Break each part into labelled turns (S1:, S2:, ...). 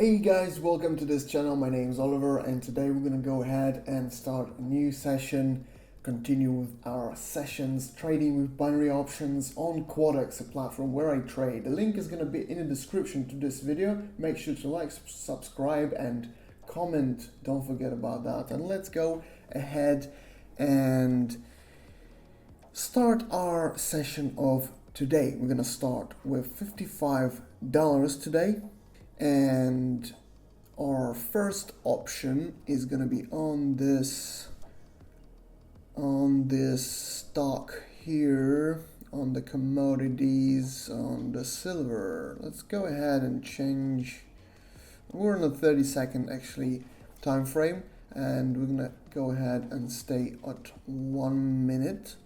S1: Hey guys, welcome to this channel. My name is Oliver and today we're going to go ahead and start a new session, continue with our sessions trading with binary options on Quotex, a platform where I trade. The link is going to be in the description to this video. Make sure to like, subscribe and comment. Don't forget about that. And let's go ahead and start our session of today. We're going to start with $55 today. And our first option is going to be on this stock here, on the commodities, on the silver. Let's go ahead and change. We're in a 30-second actually time frame, and we're gonna go ahead and stay at 1 minute.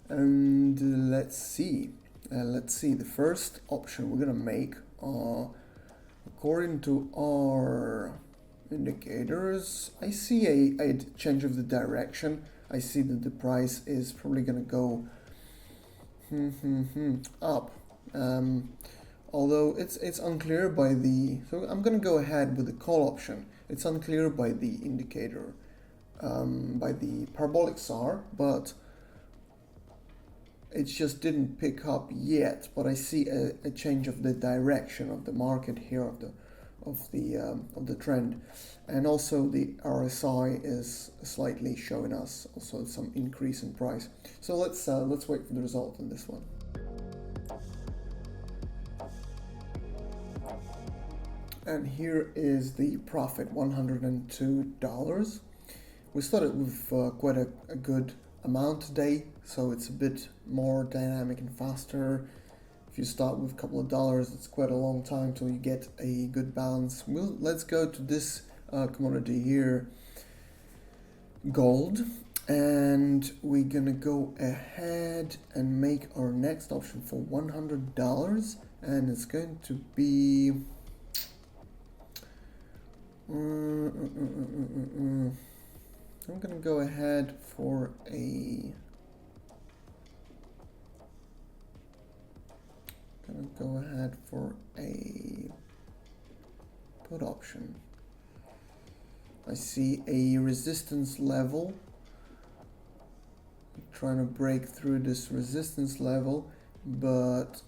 S1: And let's see the first option we're gonna make. According to our indicators, I see a change of the direction. I see that the price is probably gonna go up. Although it's unclear by the, so I'm gonna go ahead with the call option. It's unclear by the indicator, by the parabolic SAR, but it just didn't pick up yet. But I see a change of the direction of the market here, of the trend, and also the RSI is slightly showing us also some increase in price. So let's wait for the result on this one. And here is the profit, $102. We started with quite a good amount today, so it's a bit more dynamic and faster. If you start with a couple of dollars, it's quite a long time till you get a good balance. Let's go to this commodity here, gold, and we're gonna go ahead and make our next option for $100, and it's going to be I'm gonna go ahead for a put option. I see a resistance level. I'm trying to break through this resistance level, but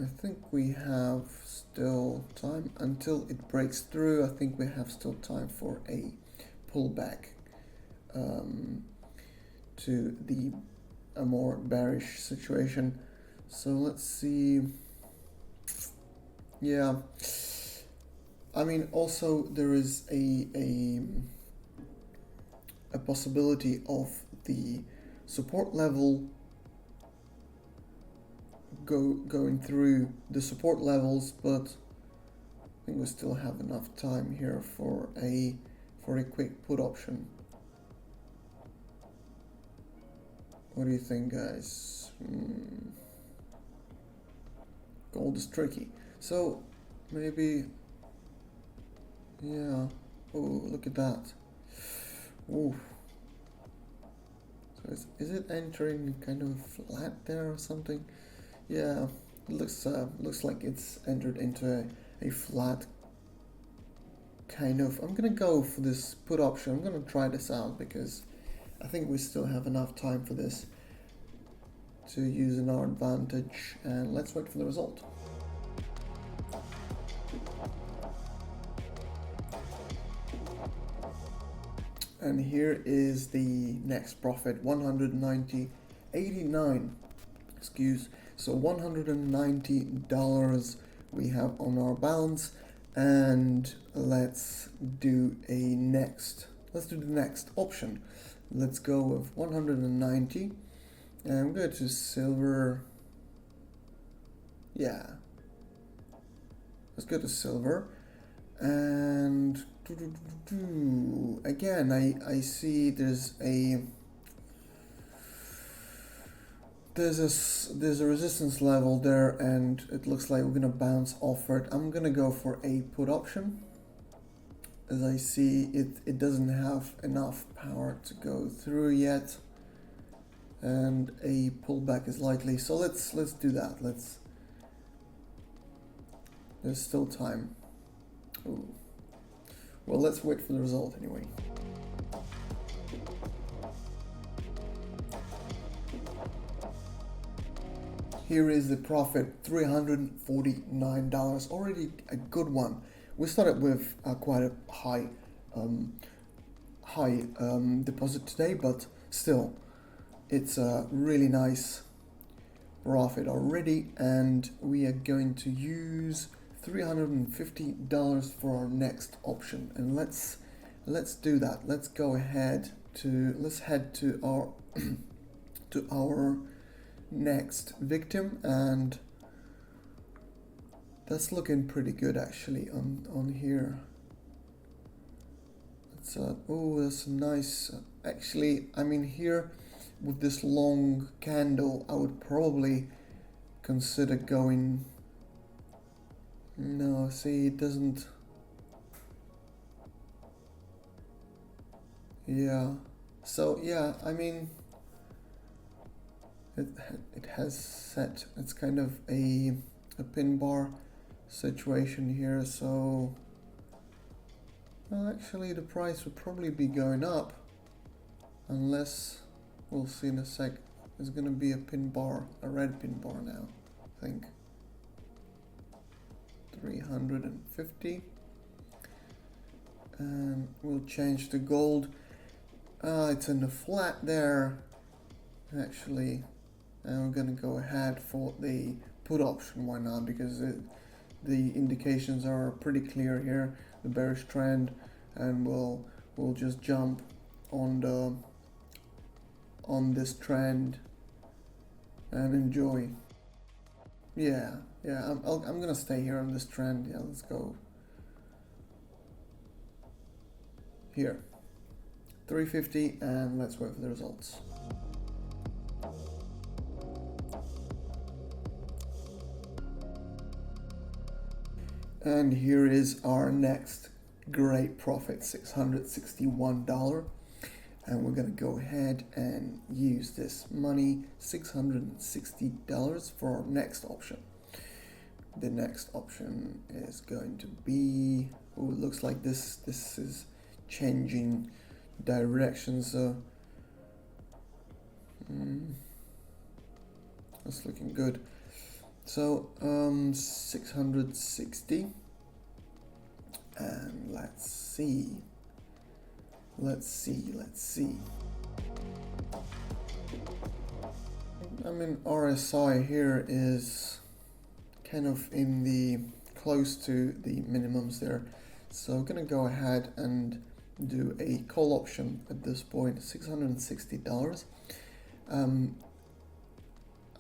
S1: I think we have still time until it breaks through. I think we have still time for a pullback to a more bearish situation. So let's see. Yeah, I mean, also there is a possibility of the support level going through the support levels, but I think we still have enough time here for a quick put option. What do you think, guys? Gold is tricky, so maybe, yeah. Oh, look at that. Oh, so is it entering kind of flat there or something? Yeah, it looks like it's entered into a flat kind of. I'm gonna go for this put option. I'm gonna try this out because I think we still have enough time for this to use in our advantage, and let's wait for the result. And here is the next profit, 190.89, excuse. So $190 we have on our balance, and let's do the next option. Let's go with 190, and go to silver. Yeah, let's go to silver, and again I see there's a resistance level there, and it looks like we're gonna bounce off it. I'm gonna go for a put option, as I see it doesn't have enough power to go through yet, and a pullback is likely. So let's do that. There's still time. Ooh. Well, let's wait for the result anyway. Here is the profit, $349, already a good one. We started with quite a high deposit today, but still, it's a really nice profit already, and we are going to use $350 for our next option. And let's do that. Let's head to our to our next victim, and that's looking pretty good actually on here. It's that's nice. Actually, I mean, here with this long candle, I would probably consider going. No, see, it doesn't. Yeah. So yeah, I mean, it has set. It's kind of a pin bar situation here. So, well, actually, the price would probably be going up, unless we'll see in a sec. There's gonna be a pin bar, a red pin bar now, I think. 350, and we'll change to gold. It's in the flat there actually, and we're gonna go ahead for the put option. Why not? Because the indications are pretty clear here, the bearish trend, and we'll just jump on this trend and enjoy. Yeah, I'm gonna stay here on this trend. Yeah, let's go here, 350, and let's wait for the results. And here is our next great profit, $661. And we're gonna go ahead and use this money, $660, for our next option. The next option is going to be, oh, it looks like this is changing direction, so that's looking good. So 660, and let's see. I mean, RSI here is kind of in the close to the minimums there, so I'm gonna go ahead and do a call option at this point, $660.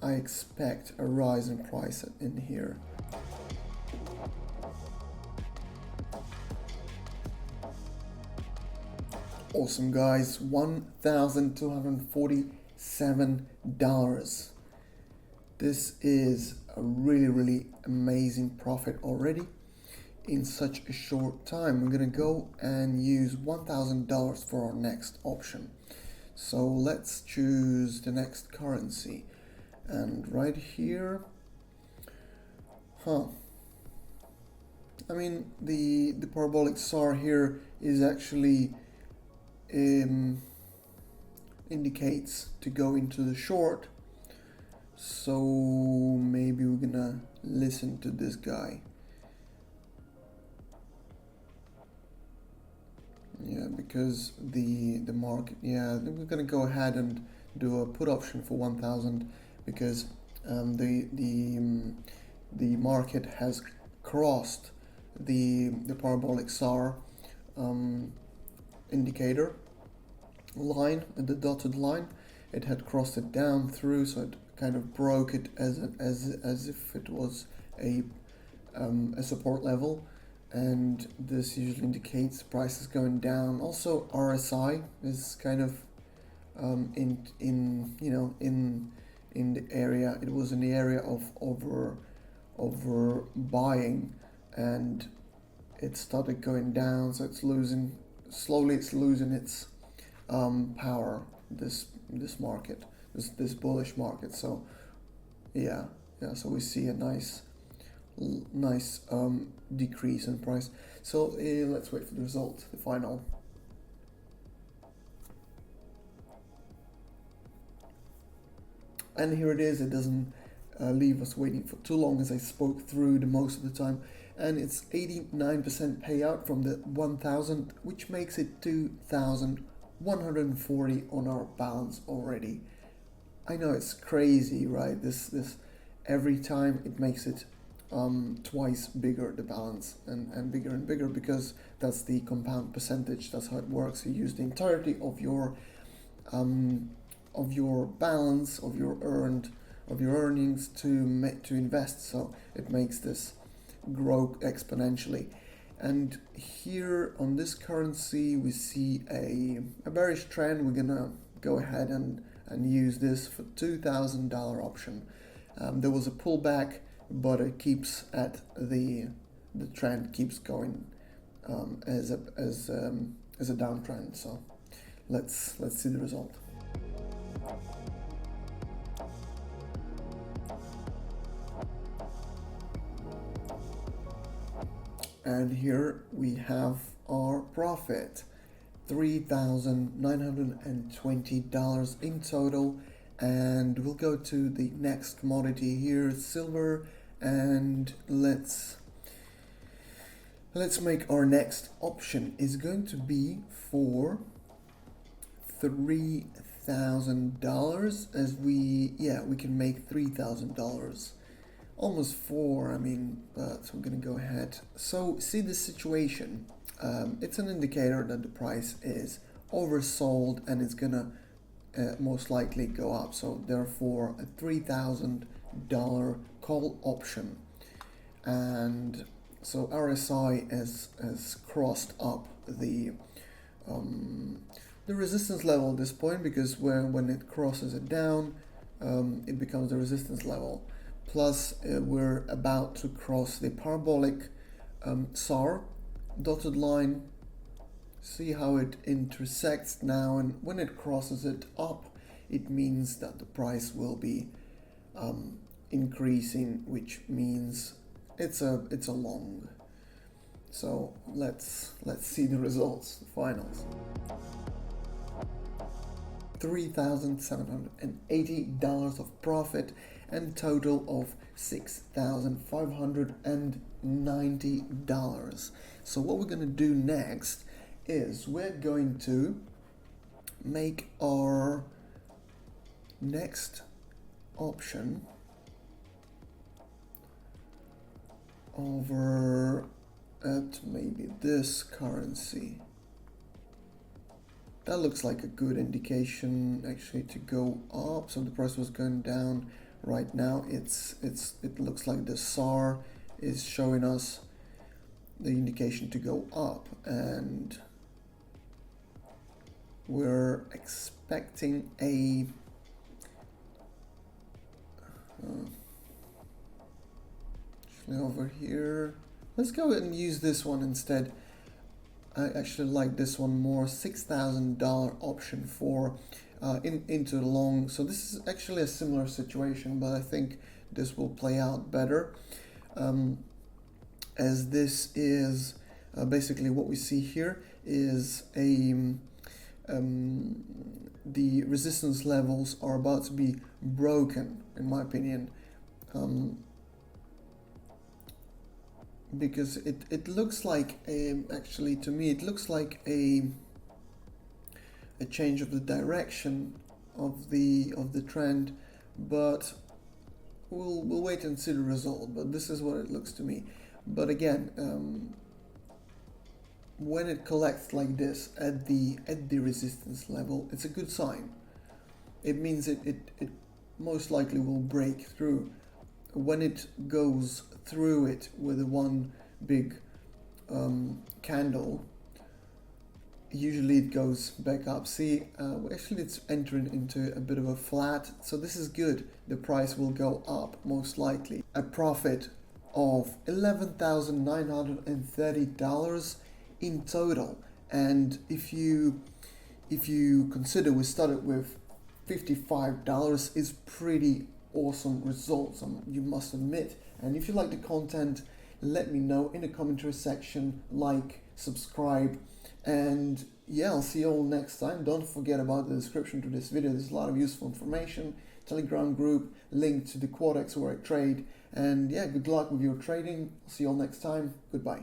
S1: I expect a rise in price in here. Awesome, guys, $1,247. This is a really amazing profit already in such a short time. We're gonna go and use $1,000 for our next option. So let's choose the next currency, and right here, I mean, the parabolic SAR here is actually indicates to go into the short, so maybe we're gonna listen to this guy. Yeah, because the market, yeah, we're gonna go ahead and do a put option for 1,000, because the market has crossed the parabolic SAR indicator line, the dotted line. It had crossed it down through, so it kind of broke it as if it was a support level, and this usually indicates prices going down. Also, RSI is kind of in the area. It was in the area of over buying, and it started going down, so it's losing its power, this market, this bullish market. So yeah, so we see a nice nice decrease in price. So let's wait for the result, the final. And here it is. It doesn't leave us waiting for too long, as I spoke through the most of the time. And it's 89% payout from the 1,000, which makes it 2,140 on our balance already. I know it's crazy, right? This every time it makes it twice bigger, the balance, and bigger, because that's the compound percentage. That's how it works. You use the entirety of your balance, of your earnings to invest. So it makes this grow exponentially. And here on this currency we see a bearish trend. We're gonna go ahead and use this for $2,000 option. There was a pullback, but it keeps at the trend keeps going as a downtrend. So let's see the result. And here we have our profit, $3,920 in total. And we'll go to the next commodity here, silver, and let's make our next option is going to be for $3,000, as we can make $3,000. Almost four, but we're gonna go ahead. So see the situation. It's an indicator that the price is oversold and it's gonna most likely go up. So therefore, a $3,000 call option. And so RSI has crossed up the resistance level at this point, because when it crosses it down, it becomes the resistance level. Plus, we're about to cross the parabolic SAR dotted line. See how it intersects now, and when it crosses it up, it means that the price will be increasing, which means it's a long. So let's see the results, the finals. $3,780 of profit and total of $6,590. So what we're going to do next is we're going to make our next option over at maybe this currency. That looks like a good indication actually to go up. So the price was going down. Right now it looks like the SAR is showing us the indication to go up, and we're expecting a actually over here. Let's go ahead and use this one instead. I actually like this one more. $6,000 option for into the long. So this is actually a similar situation, but I think this will play out better, as this is basically what we see here is the resistance levels are about to be broken, in my opinion, because it looks like actually to me it looks like a change of the direction of the trend, but we'll wait and see the result. But this is what it looks to me. But again, when it collects like this at the resistance level, it's a good sign. It means it most likely will break through. When it goes through it with one big candle, usually it goes back up. See, actually it's entering into a bit of a flat, so this is good. The price will go up most likely. A profit of $11,930 in total. And if you consider we started with $55, is pretty awesome results. You must admit And if you like the content, let me know in the commentary section, like, subscribe, and yeah, I'll see you all next time. Don't forget about the description to this video. There's a lot of useful information, Telegram group, link to the Quotex where I trade, and yeah, good luck with your trading. See you all next time. Goodbye.